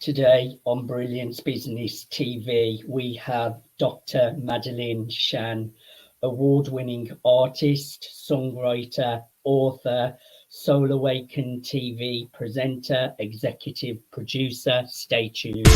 Today on Brilliance Business TV, we have Dr. Madalene Chan, award-winning artist, songwriter, author, Soul Awakene TV presenter, executive producer. Stay tuned.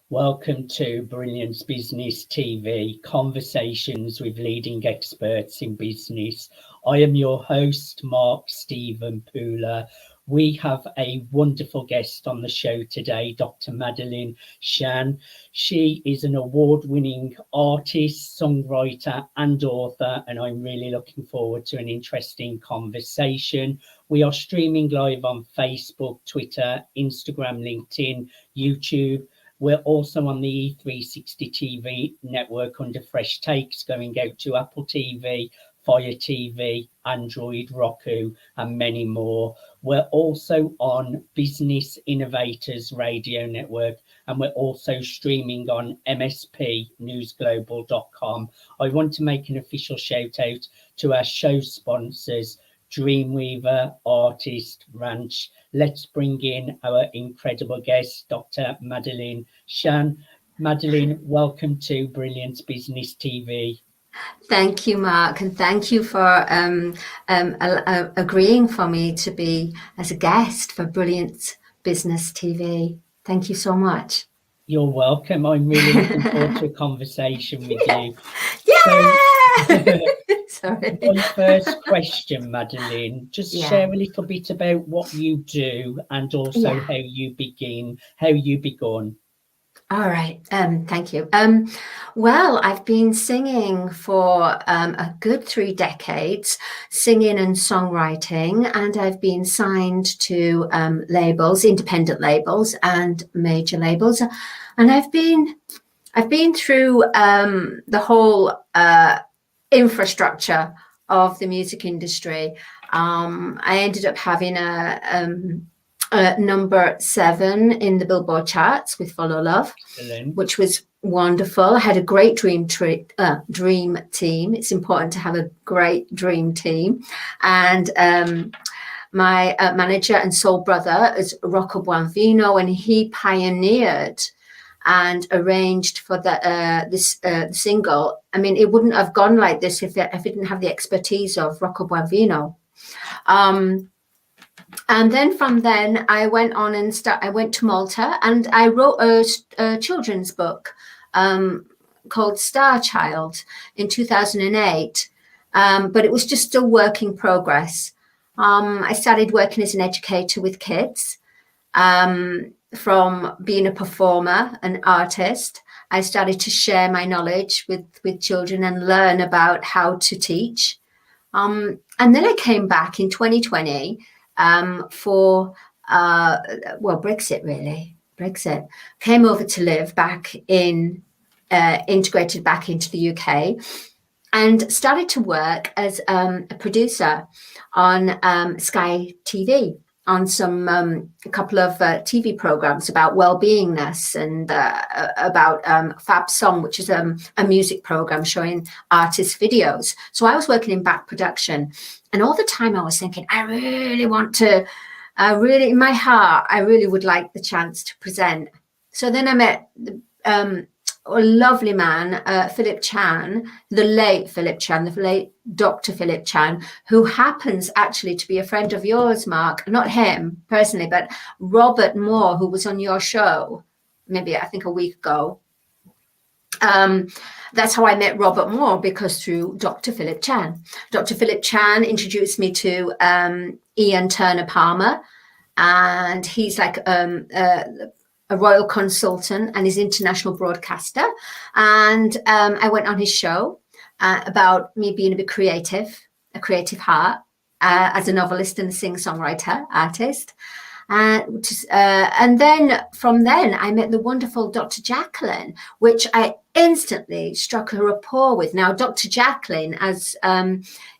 Welcome to Brilliance Business TV, conversations with leading experts in business. I am your host, Mark Stephen Pooler. We have a wonderful guest on the show today, Dr. Madalene Chan. She is an award-winning artist, songwriter and author, and I'm really looking forward to an interesting conversation. We are streaming live on Facebook, Twitter, Instagram, LinkedIn, YouTube. We're also on the E360 TV network under Fresh Takes, going out to Apple TV, Fire TV, Android, Roku, and many more. We're also on Business Innovators Radio Network, and we're also streaming on mspnewsglobal.com. I want to make an official shout out to our show sponsors, Dreamweaver, Artist, Ranch. Let's bring in our incredible guest, Dr. Madalene Chan. Madalene, welcome to Brilliance Business TV. Thank you, Mark, and thank you for agreeing for me to be as a guest for Brilliance Business TV. Thank you so much. You're welcome. I'm really looking forward to a conversation with you. Yeah! So, sorry. My first question, Madalene, just share a little bit about what you do and also how you began. All right. Thank you. Well, I've been singing for a good 3 decades, singing and songwriting, and I've been signed to labels, independent labels and major labels. And I've been through the whole infrastructure of the music industry. I ended up having a number 7 in the Billboard charts with Follow Love. Excellent. Which was wonderful. I had a great dream team. It's important to have a great dream team. And my manager and soul brother is Rocco Buonvino, and he pioneered and arranged for this single. I mean, it wouldn't have gone like this if it didn't have the expertise of Rocco Buonvino. And then from then I went on and I went to Malta and I wrote a children's book called Star Child in 2008. But it was just still work in progress. I started working as an educator with kids. From being a performer, an artist, I started to share my knowledge with children and learn about how to teach. And then I came back in 2020 for Brexit, really. Brexit. Came over to live back integrated back into the UK, and started to work as a producer on Sky TV, on a couple of TV programs about well-beingness and about Fab Song, which is a music program showing artist videos. So I was working in back production, and all the time I was thinking, in my heart, I really would like the chance to present. So then I met a lovely man, Philip Chan, the late Dr. Philip Chan, who happens actually to be a friend of yours, Mark. Not him personally, but Robert Moore, who was on your show, maybe I think a week ago. That's how I met Robert Moore, because through Dr. Philip Chan. Dr. Philip Chan introduced me to Ian Turner Palmer, and he's like a royal consultant and is international broadcaster. And I went on his show about me being a bit creative, a creative heart, as a novelist and a singer-songwriter artist. And then from then I met the wonderful Dr. Jacalyn, which I instantly struck a rapport with. Now, Dr. Jacalyn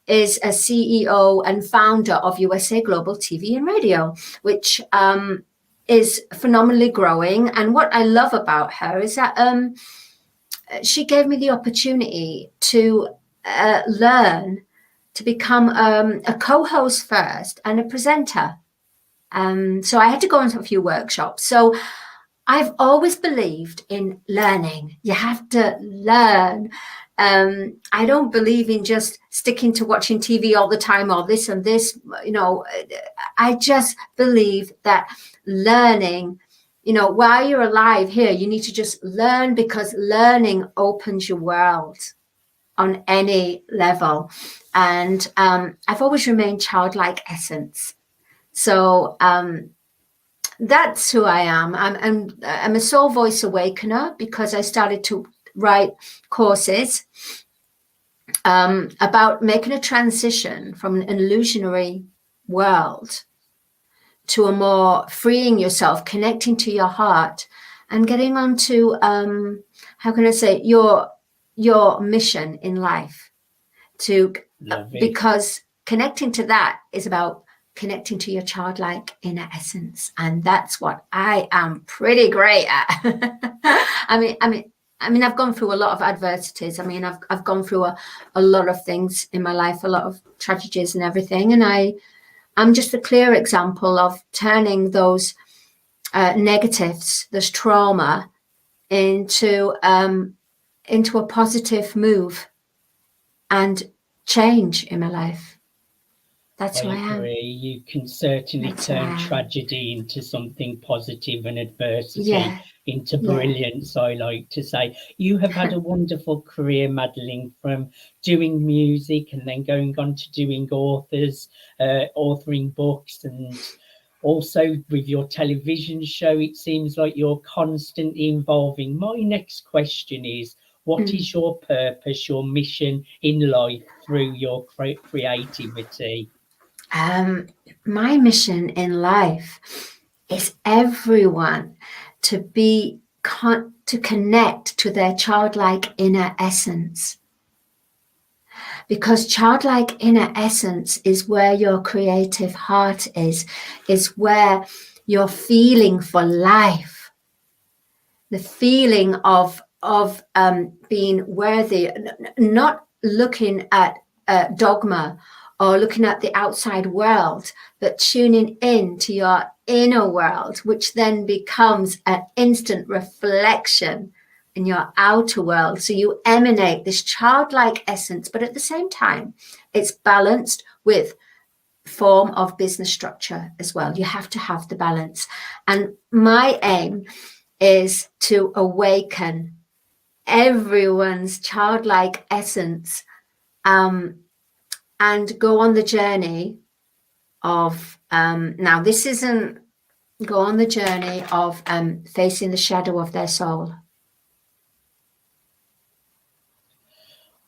is a CEO and founder of USA Global TV and Radio, which is phenomenally growing. And what I love about her is that she gave me the opportunity to learn to become a co-host first and a presenter. So I had to go into a few workshops. So I've always believed in learning. You have to learn. I don't believe in just sticking to watching TV all the time or this and this. You know, I just believe that learning, you know, while you're alive here, you need to just learn, because learning opens your world on any level. And I've always remained childlike essence. So that's who I am. I'm a soul voice awakener, because I started to write courses about making a transition from an illusionary world to a more freeing yourself, connecting to your heart, and getting onto how can I say, your mission in life. Because connecting to that is about connecting to your childlike inner essence, and that's what I am pretty great at. I mean, I've gone through a lot of adversities. I mean, I've gone through a lot of things in my life, a lot of tragedies and everything, and I'm just a clear example of turning those negatives, this trauma, into a positive move and change in my life. That's who I am. You can certainly turn tragedy into something positive and adversity into brilliance, I like to say. You have had a wonderful career, Madalene, from doing music and then going on to doing authoring books, and also with your television show. It seems like you're constantly evolving. My next question is, what is your purpose, your mission in life through your creativity? My mission in life is everyone to to connect to their childlike inner essence, because childlike inner essence is where your creative heart is where your feeling for life, the feeling of being worthy, not looking at dogma or looking at the outside world, but tuning in to your inner world, which then becomes an instant reflection in your outer world. So you emanate this childlike essence, but at the same time, it's balanced with form of business structure as well. You have to have the balance. And my aim is to awaken everyone's childlike essence, and go on the journey of now this isn't go on the journey of facing the shadow of their soul.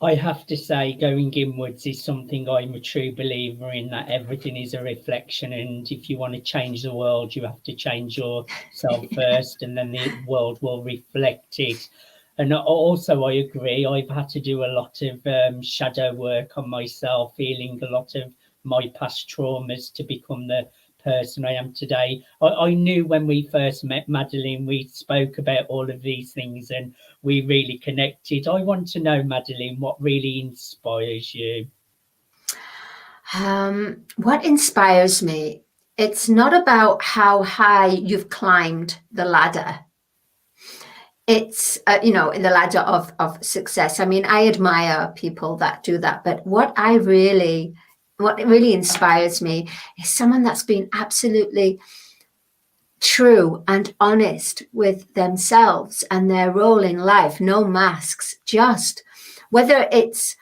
I have to say, going inwards is something I'm a true believer in, that everything is a reflection, and if you want to change the world, you have to change yourself first, and then the world will reflect it. And also, I agree, I've had to do a lot of shadow work on myself, healing a lot of my past traumas to become the person I am today. I knew when we first met, Madalene, we spoke about all of these things and we really connected. I want to know, Madalene, what really inspires you? What inspires me, it's not about how high you've climbed the ladder. It's, in the ladder of success. I mean, I admire people that do that. But what really inspires me is someone that's been absolutely true and honest with themselves and their role in life. No masks, just whether it's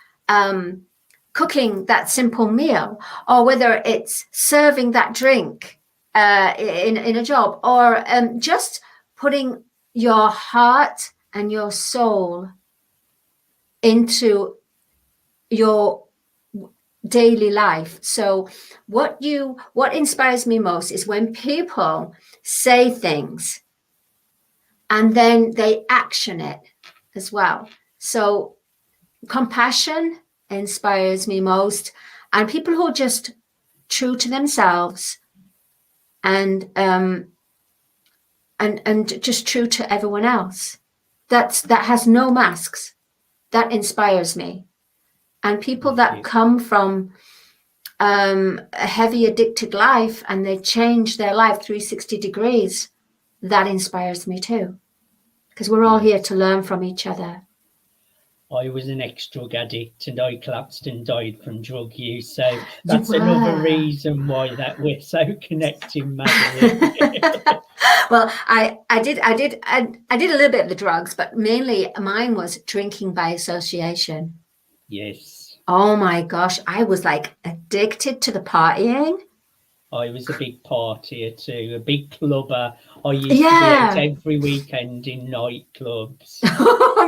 cooking that simple meal, or whether it's serving that drink in a job, or just putting your heart and your soul into daily life. So what inspires me most is when people say things and then they action it as well. So compassion inspires me most, and people who are just true to themselves and just true to everyone else. That has no masks. That inspires me. And people that come from a heavy addicted life and they change their life 360 degrees, that inspires me too. Because we're all here to learn from each other. I was an ex-drug addict and I collapsed and died from drug use. So that's another reason why that we're so connected, Madalene. Well, I did a little bit of the drugs, but mainly mine was drinking by association. Yes. Oh my gosh, I was like addicted to the partying. I was a big partier too, a big clubber. I used to be out every weekend in nightclubs.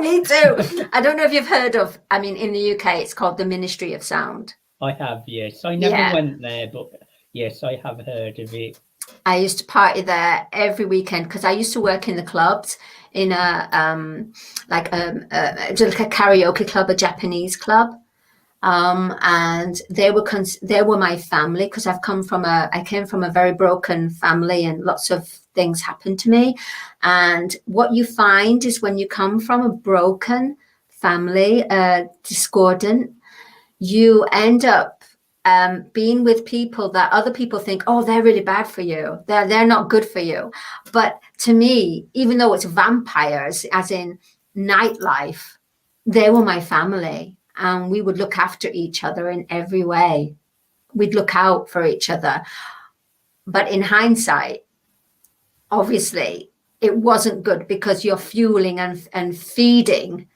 Me too. I don't know if you've heard of, I mean, in the UK, it's called the Ministry of Sound. I have, yes. I never went there, but yes, I have heard of it. I used to party there every weekend because I used to work in the clubs in like a karaoke club, a Japanese club. And they were my family because I came from a very broken family and lots of things happened to me. And what you find is when you come from a broken family, discordant, you end up being with people that other people think, oh, they're really bad for you. They're not good for you. But to me, even though it's vampires, as in nightlife, they were my family. And we would look after each other in every way. We'd look out for each other. But in hindsight, obviously, it wasn't good because you're fueling and feeding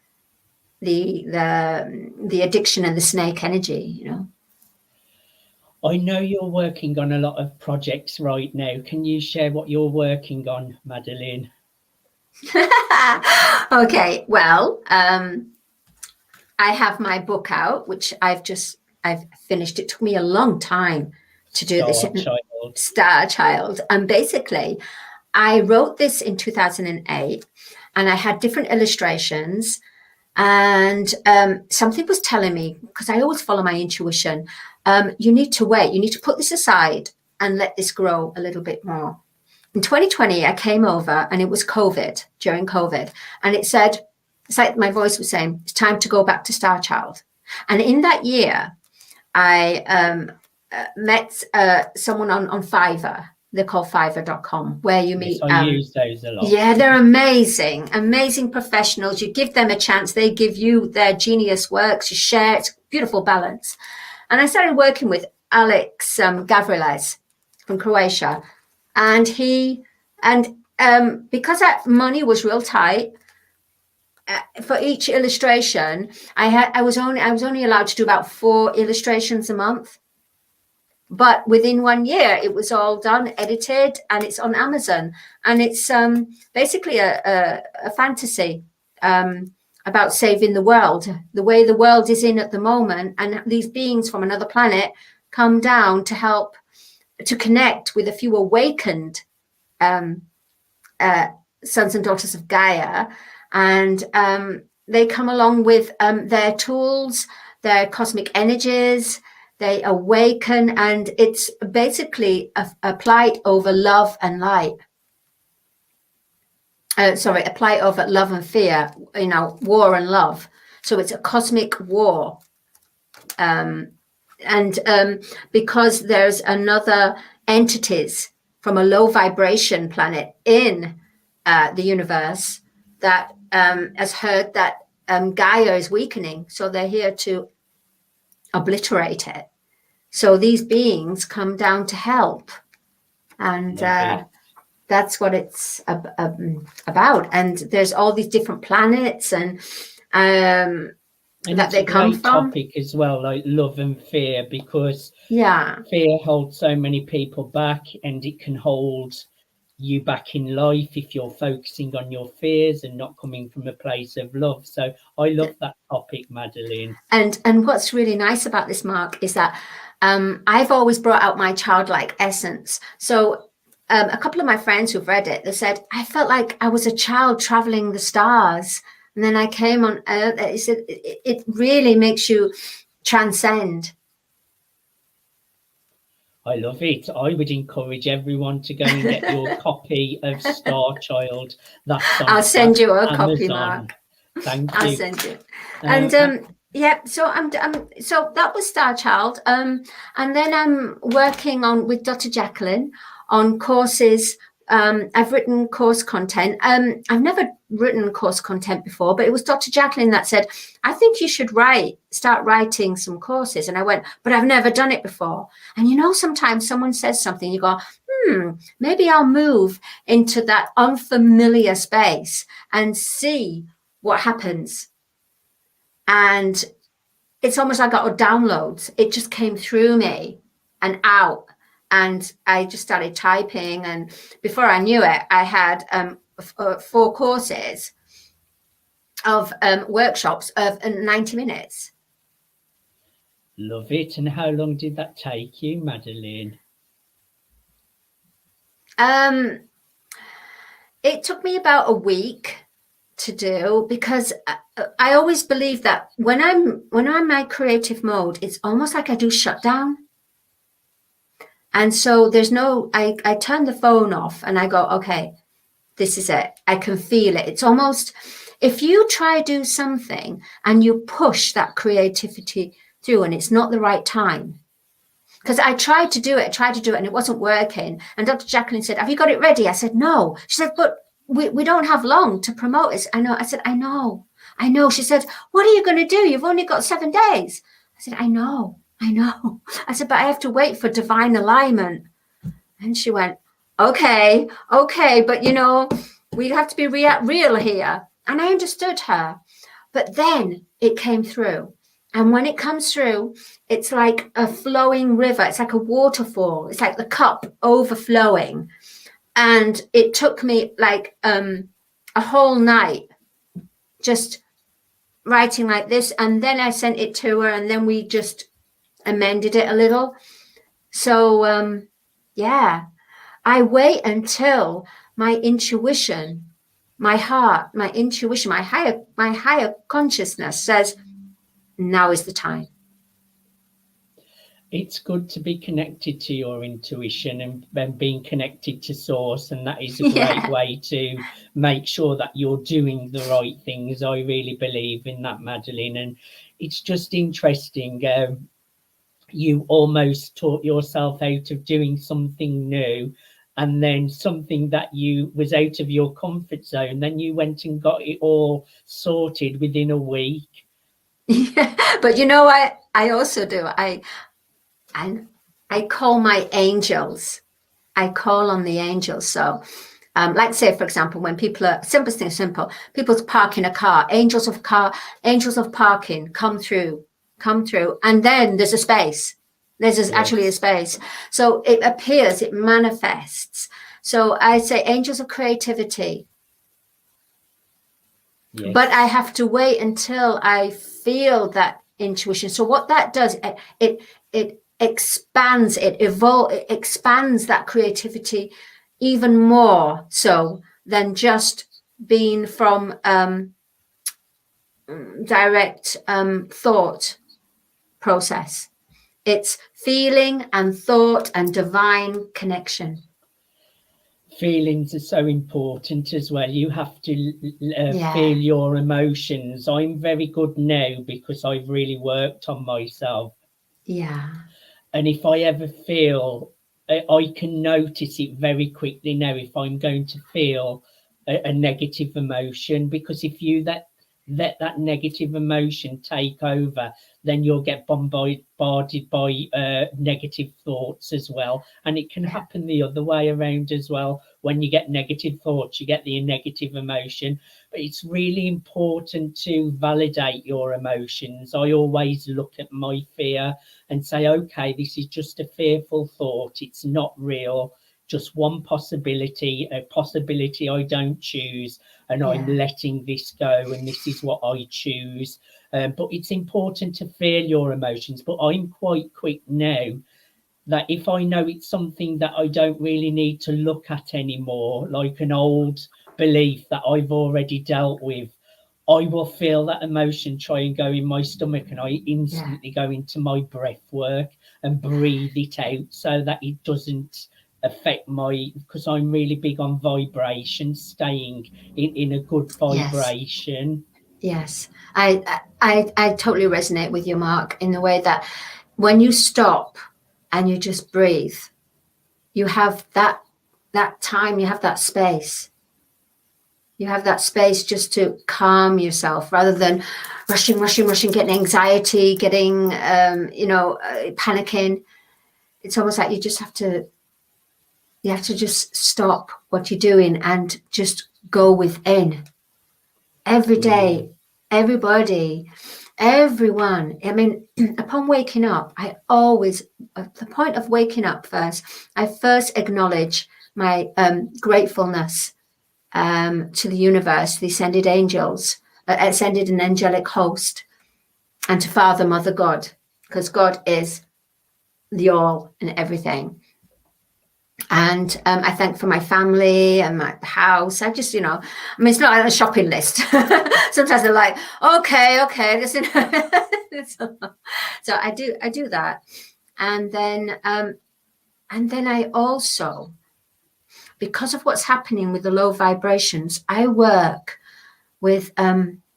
the addiction and the snake energy, you know. I know you're working on a lot of projects right now. Can you share what you're working on, Madalene? Okay, well, I have my book out, which I've finished. It took me a long time to do this. Star Child. And basically, I wrote this in 2008 and I had different illustrations. And something was telling me, because I always follow my intuition, you need to wait. You need to put this aside and let this grow a little bit more. In 2020, I came over and it was COVID, during COVID. And it said, it's like my voice was saying, it's time to go back to Star Child. And in that year, I met someone on Fiverr. They're called Fiverr.com, where you meet. Yes, I use those a lot. Yeah, they're amazing, amazing professionals. You give them a chance. They give you their genius works. You share. It's a beautiful balance. And I started working with Alex Gavriles from Croatia. And because that money was real tight, for each illustration, I was only allowed to do about 4 illustrations a month. But within 1 year, it was all done, edited, and it's on Amazon. And it's basically a fantasy about saving the world, the way the world is in at the moment. And these beings from another planet come down to help to connect with a few awakened sons and daughters of Gaia. And they come along with their tools, their cosmic energies. They awaken, and it's basically a plight over love and light. A plight over love and fear, you know, war and love. So it's a cosmic war. Because there's another entities from a low vibration planet in the universe that has heard that Gaia is weakening. So they're here to obliterate it. So these beings come down to help. And that's what it's about. And there's all these different planets and that they come from. Topic as well, like love and fear, because fear holds so many people back, and it can hold you back in life if you're focusing on your fears and not coming from a place of love. So I love that topic, Madalene. And what's really nice about this, Mark, is that I've always brought out my childlike essence. So a couple of my friends who've read it, they said, I felt like I was a child traveling the stars. And then I came on earth. It said, it really makes you transcend. I love it. I would encourage everyone to go and get your copy of Star Child. That's on I'll send you a Amazon. copy, Mark. Thank you. I'll send you. And yeah, so so that was Star Child. And then I'm working on with Dr. Jacalyn on courses. I've written course content. I've never written course content before, but it was Dr. Jacalyn that said, I think you should start writing some courses. And I went, but I've never done it before. And you know, sometimes someone says something, you go, maybe I'll move into that unfamiliar space and see what happens. And it's almost like I got downloads. It just came through me and out. And I just started typing. And before I knew it, I had 4 courses of workshops of 90 minutes. Love it. And how long did that take you, Madalene? It took me about a week to do, because I always believe that when I'm in my creative mode, it's almost like I do shut down. And so there's no, I turn the phone off and I go, okay, this is it. I can feel it. It's almost, if you try to do something and you push that creativity through and it's not the right time. Because I tried to do it and it wasn't working. And Dr. Jacalyn said, have you got it ready? I said, no. She said, but we don't have long to promote this. I know. I said, I know. She said, what are you going to do? You've only got 7 days. I said, I know. I said, but I have to wait for divine alignment. And she went, okay, but you know, we have to be real here. And I understood her. But then it came through. And when it comes through, it's like a flowing river. It's like a waterfall. It's like the cup overflowing. And it took me like a whole night just writing like this. And then I sent it to her, and then we just amended it a little. So yeah, I wait until my intuition, my heart, my intuition, my higher consciousness says, now is the time. It's good to be connected to your intuition and being connected to source, and that is a great way to make sure that you're doing the right things. I really believe in that, Madalene, and it's just interesting. You almost taught yourself out of doing something new, and then something that you was out of your comfort zone, then you went and got it all sorted within a week. Yeah, but you know what I also do? I call my angels. I call on the angels. So like say, for example, when people are, simple, people parking a car, angels of parking come through, and then there's a space. There's actually a space. So it appears, it manifests. So I say angels of creativity. Yes. But I have to wait until I feel that intuition. So what that does, it expands, it expands that creativity even more so than just being from direct thought process. It's feeling and thought and divine connection. Feelings are so important as well. You have to feel your emotions. I'm very good now because I've really worked on myself. Yeah. And if I ever feel, I can notice it very quickly now if I'm going to feel a negative emotion, because if you let that negative emotion take over, then you'll get bombarded by negative thoughts as well. And it can happen the other way around as well. When you get negative thoughts, you get the negative emotion. But it's really important to validate your emotions. I always look at my fear and say, okay, this is just a fearful thought. It's not real. just one possibility, a possibility I don't choose, and I'm letting this go, and this is what I choose. But it's important to feel your emotions. But I'm quite quick now that if I know it's something that I don't really need to look at anymore, like an old belief that I've already dealt with, I will feel that emotion try and go in my stomach, and I instantly go into my breath work and breathe it out so that it doesn't affect because I'm really big on vibration, staying in a good vibration. Yes, I totally resonate with you, Mark, in the way that when you stop and you just breathe, you have that time, you have that space. You have that space just to calm yourself rather than rushing, getting anxiety, getting, panicking. It's almost like you have to just stop what you're doing and just go within. Every day, everybody, everyone. I mean, upon waking up, at the point of waking up first, I first acknowledge my gratefulness to the universe, the ascended angels, ascended and angelic host, and to Father, Mother, God, because God is the all and everything. And I thank for my family and my house. I just, I mean, it's not a shopping list. Sometimes they're like, okay, listen. So I do that. And then I also, because of what's happening with the low vibrations, I work with,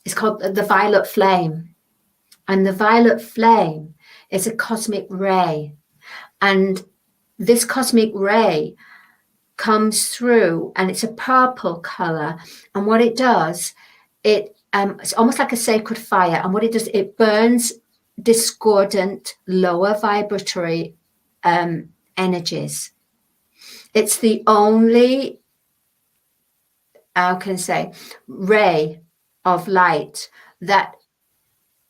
it's called the violet flame. And the violet flame is a cosmic ray. And this cosmic ray comes through, and it's a purple color. And what it does, it's almost like a sacred fire. And what it does, it burns discordant, lower vibratory energies. It's the only, ray of light that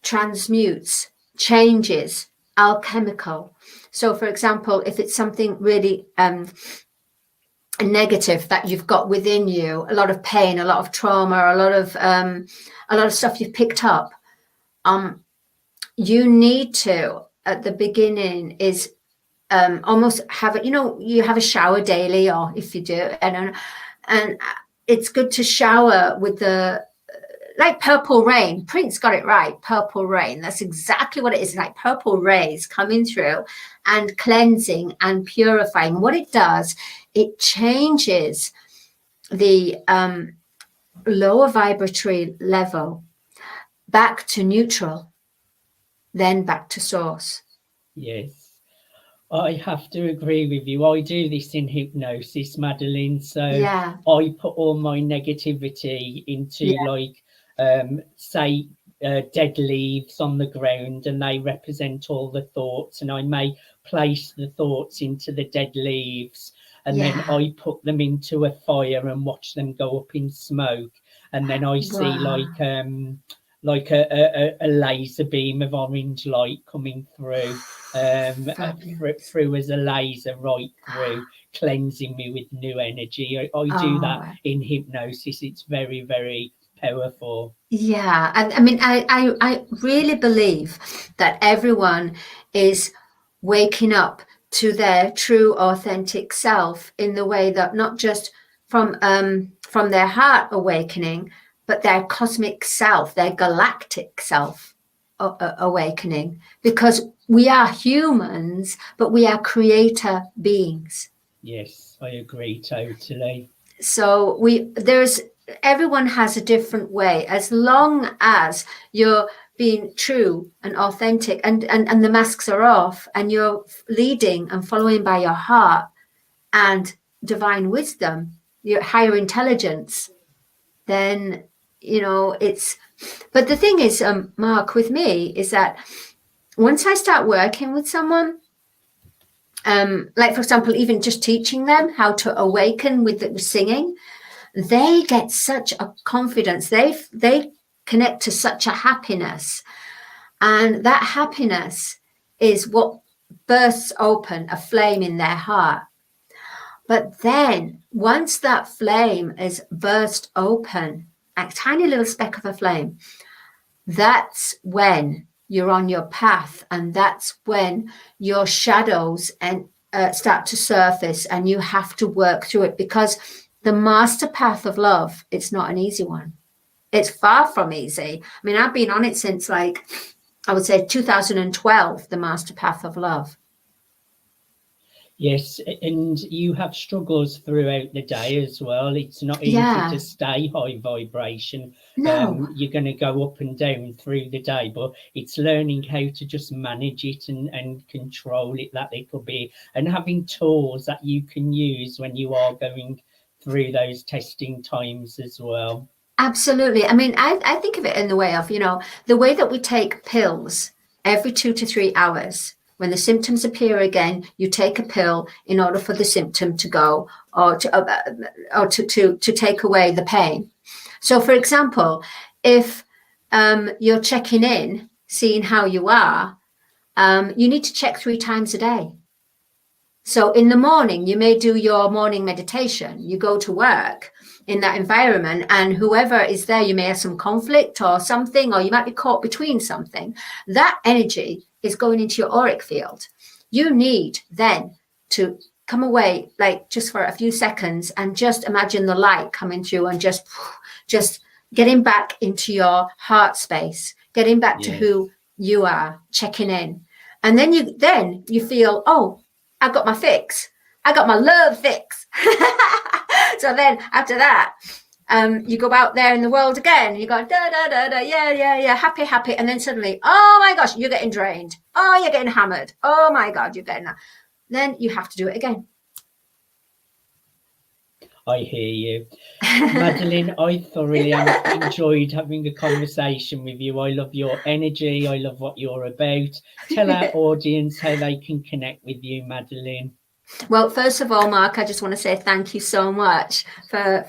transmutes, changes, alchemical. So, for example, if it's something really negative that you've got within you, a lot of pain, a lot of trauma, a lot of stuff you've picked up, you need to, at the beginning, is almost have it. You have a shower daily, or if you do, and it's good to shower with the like purple rain. Prince got it right. Purple rain. That's exactly what it is. Like purple rays coming through and cleansing and purifying. What it does, it changes the lower vibratory level back to neutral, then back to source. Yes, I have to agree with you. I do this in hypnosis, Madalene. So I put all my negativity into say dead leaves on the ground, and they represent all the thoughts, and I may place the thoughts into the dead leaves, and then I put them into a fire and watch them go up in smoke, and then I see like a laser beam of orange light coming through through as a laser right through, cleansing me with new energy. I do that in hypnosis. It's very, very powerful. Yeah, and I mean, I really believe that everyone is waking up to their true, authentic self in the way that not just from their heart awakening, but their cosmic self, their galactic self awakening, because we are humans, but we are creator beings. Yes, I agree totally. So everyone has a different way, as long as you're being true and authentic and the masks are off and you're leading and following by your heart and divine wisdom, your higher intelligence, then but the thing is, Mark, with me is that once I start working with someone, like for example, even just teaching them how to awaken with the singing, they get such a confidence. They connect to such a happiness, and that happiness is what bursts open a flame in their heart. But then once that flame is burst open, a tiny little speck of a flame, that's when you're on your path, and that's when your shadows and start to surface, and you have to work through it, because the master path of love, it's not an easy one. It's far from easy. I mean, I've been on it since, like, I would say 2012, the master path of love. Yes, and you have struggles throughout the day as well. It's not easy to stay high vibration. No. You're going to go up and down through the day, but it's learning how to just manage it and control it that little bit, and having tools that you can use when you are going through those testing times as well. Absolutely. I mean, I think of it in the way of, you know, the way that we take pills every 2 to 3 hours. When the symptoms appear again, you take a pill in order for the symptom to go, or to take away the pain. So, for example, if you're checking in, seeing how you are, you need to check 3 times a day. So in the morning, you may do your morning meditation. You go to work in that environment, and whoever is there, you may have some conflict or something, or you might be caught between something. That energy is going into your auric field. You need then to come away, like, just for a few seconds, and just imagine the light coming through, and just getting back into your heart space, getting back to who you are, checking in. And then you feel, oh, I got my fix. I got my love fix. So then after that, you go out there in the world again. You go, da, da, da, da, yeah, happy. And then suddenly, oh my gosh, you're getting drained. Oh, you're getting hammered. Oh my God, you're getting that. Then you have to do it again. I hear you. Madalene, I thoroughly enjoyed having a conversation with you. I love your energy. I love what you're about. Tell our audience how they can connect with you, Madalene. Well, first of all, Mark, I just want to say thank you so much for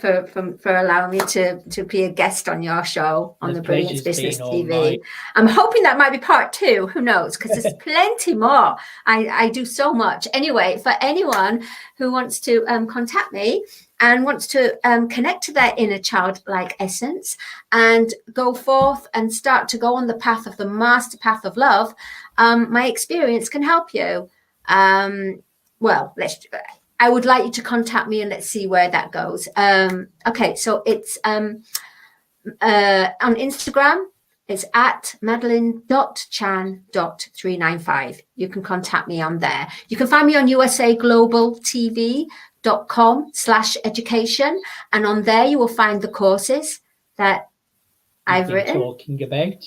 allowing me to be a guest on your show on the Brilliance Business TV. I'm hoping that might be part 2. Who knows? Because there's plenty more. I do so much. Anyway, for anyone who wants to contact me and wants to connect to their inner childlike essence and go forth and start to go on the path of the master path of love, my experience can help you. Well, I would like you to contact me, and let's see where that goes. Okay, so it's on Instagram. It's at Madalene.Chan.395. You can contact me on there. You can find me on usaglobaltv.com/education. And on there, you will find the courses that I've been talking about.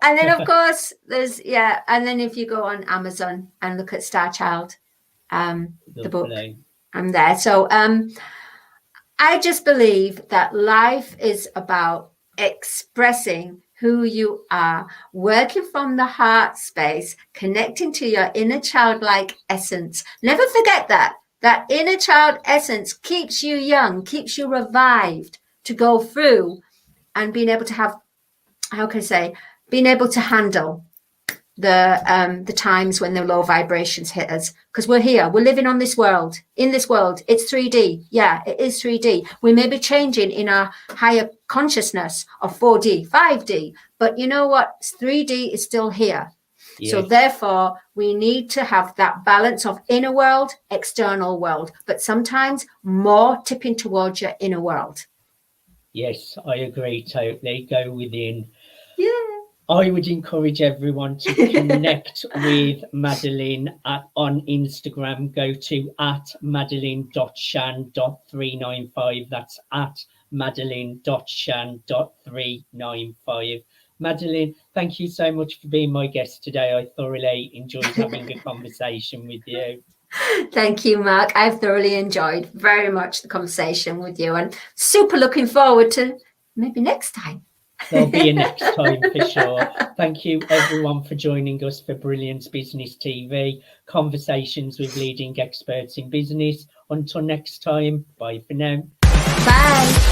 And then, of course, there's, and then if you go on Amazon and look at Star Child, the book, I'm there. So I just believe that life is about expressing who you are, working from the heart space, connecting to your inner childlike essence. Never forget that inner child essence keeps you young, keeps you revived to go through, and being able to have, being able to handle the times when the low vibrations hit us, because we're living on this world. In this world, it's 3D. Yeah, it is 3D. We may be changing in our higher consciousness of 4D, 5D, but you know what? 3D is still here. Yes. So therefore, we need to have that balance of inner world, external world, but sometimes more tipping towards your inner world. Yes, I agree totally. Go within. Yeah. I would encourage everyone to connect with Madalene on Instagram. Go to at Madalene.Chan.395. That's at Madalene.Chan.395. Madalene, thank you so much for being my guest today. I thoroughly enjoyed having a conversation with you. Thank you, Mark. I've thoroughly enjoyed very much the conversation with you, and super looking forward to maybe next time. There'll be a next time for sure. Thank you everyone for joining us for Brilliance Business TV, conversations with leading experts in business. Until next time, bye for now. Bye.